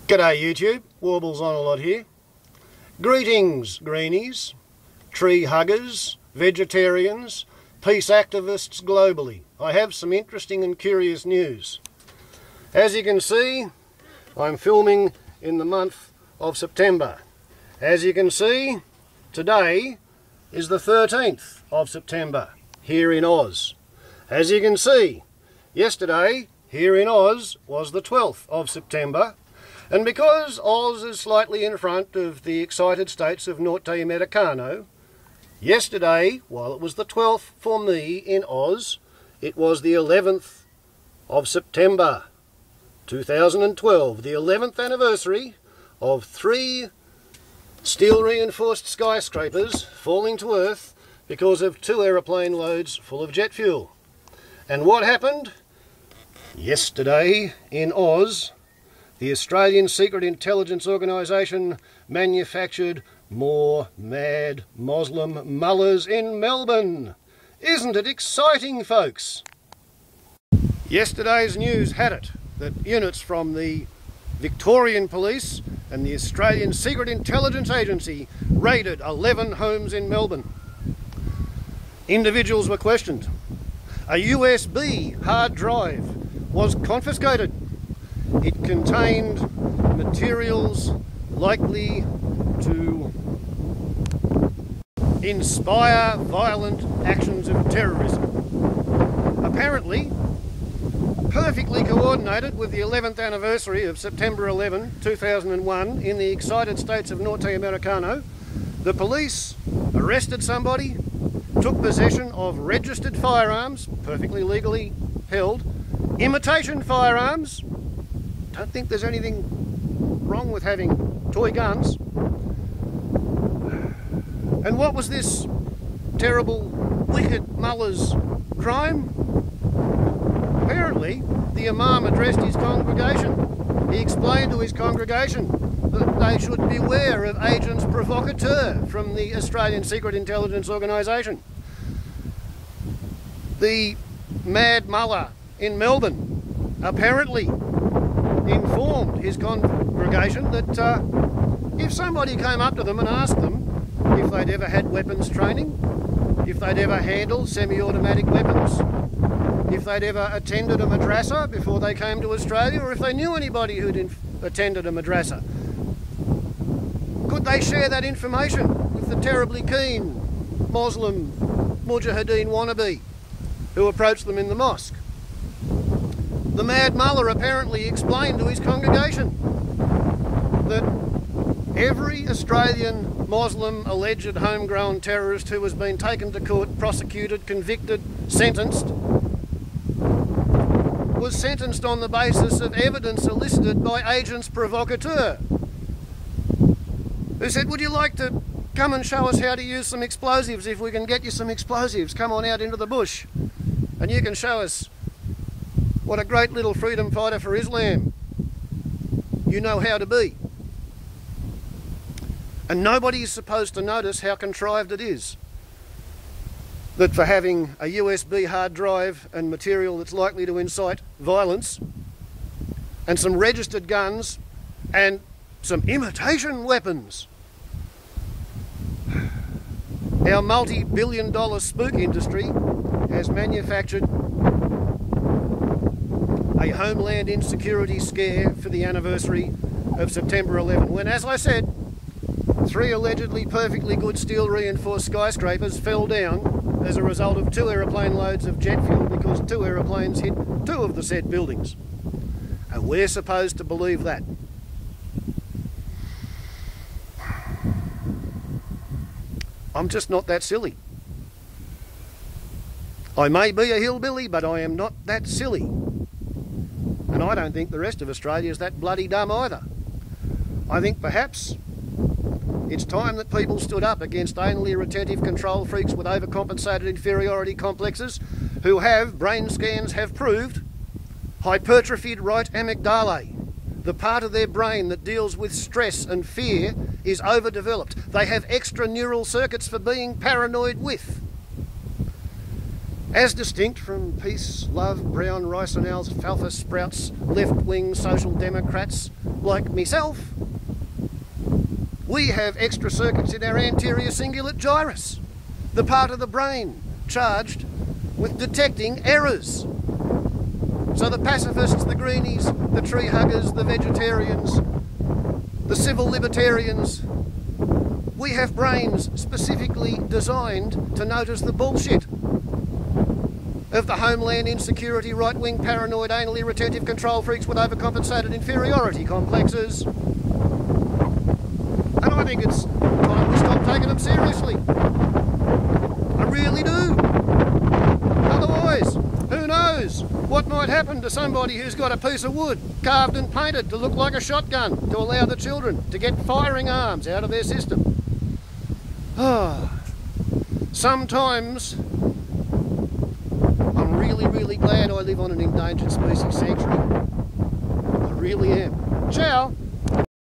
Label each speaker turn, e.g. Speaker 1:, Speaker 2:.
Speaker 1: G'day YouTube, Warbles on a lot here. Greetings greenies, tree huggers, vegetarians, peace activists globally. I have some interesting and curious news. As you can see, I'm filming in the month of September. As you can see, today is the 13th of September here in Oz. As you can see, yesterday here in Oz was the 12th of September. And because Oz is slightly in front of the excited states of Norte Americano, yesterday, while it was the 12th for me in Oz, it was the 11th of September 2012, the 11th anniversary of 3 steel-reinforced skyscrapers falling to Earth because of 2 aeroplane loads full of jet fuel. And what happened? Yesterday in Oz, the Australian Secret Intelligence Organisation manufactured more mad Moslem mullahs in Melbourne. Isn't it exciting, folks? Yesterday's news had it that units from the Victorian Police and the Australian Secret Intelligence Agency raided 11 homes in Melbourne. Individuals were questioned. A USB hard drive was confiscated. It contained materials likely to inspire violent actions of terrorism. Apparently, perfectly coordinated with the 11th anniversary of September 11, 2001 in the excited states of Norte Americano, the police arrested somebody, took possession of registered firearms, perfectly legally held, imitation firearms. Don't think there's anything wrong with having toy guns. And what was this terrible, wicked mullah's crime? Apparently, the Imam addressed his congregation. He explained to his congregation that they should beware of agents provocateurs from the Australian Secret Intelligence Organisation. The mad mullah in Melbourne apparently informed his congregation that if somebody came up to them and asked them if they'd ever had weapons training, if they'd ever handled semi-automatic weapons, if they'd ever attended a madrasa before they came to Australia, or if they knew anybody who'd attended a madrasa, could they share that information with the terribly keen Moslem Mujahadeen wannabe who approached them in the mosque? The mad mullah apparently explained to his congregation that every Australian Muslim alleged homegrown terrorist who has been taken to court, prosecuted, convicted, sentenced, was sentenced on the basis of evidence elicited by agents provocateurs, who said, "Would you like to come and show us how to use some explosives? If we can get you some explosives, come on out into the bush and you can show us what a great little freedom fighter for Islam you know how to be." And nobody is supposed to notice how contrived it is that for having a USB hard drive and material that's likely to incite violence, and some registered guns and some imitation weapons, our multi-billion-dollar spook industry has manufactured a homeland insecurity scare for the anniversary of September 11, when, as I said, 3 allegedly perfectly good steel-reinforced skyscrapers fell down as a result of 2 aeroplane loads of jet fuel because 2 aeroplanes hit 2 of the said buildings. And we're supposed to believe that. I'm just not that silly. I may be a hillbilly, but I am not that silly. And I don't think the rest of Australia is that bloody dumb either. I think perhaps it's time that people stood up against anally retentive control freaks with overcompensated inferiority complexes who have, brain scans have proved, hypertrophied right amygdalae. The part of their brain that deals with stress and fear is overdeveloped. They have extra neural circuits for being paranoid with. As distinct from peace, love, brown ricinals, falfa sprouts, left-wing social democrats like myself, we have extra circuits in our anterior cingulate gyrus, the part of the brain charged with detecting errors. So the pacifists, the greenies, the tree huggers, the vegetarians, the civil libertarians, we have brains specifically designed to notice the bullshit of the homeland insecurity, right-wing paranoid, anally retentive control freaks with overcompensated inferiority complexes. And I think it's time to stop taking them seriously. I really do. Otherwise, who knows what might happen to somebody who's got a piece of wood carved and painted to look like a shotgun to allow the children to get firing arms out of their system. Sometimes I'm really glad I live on an endangered species sanctuary. I really am. Ciao.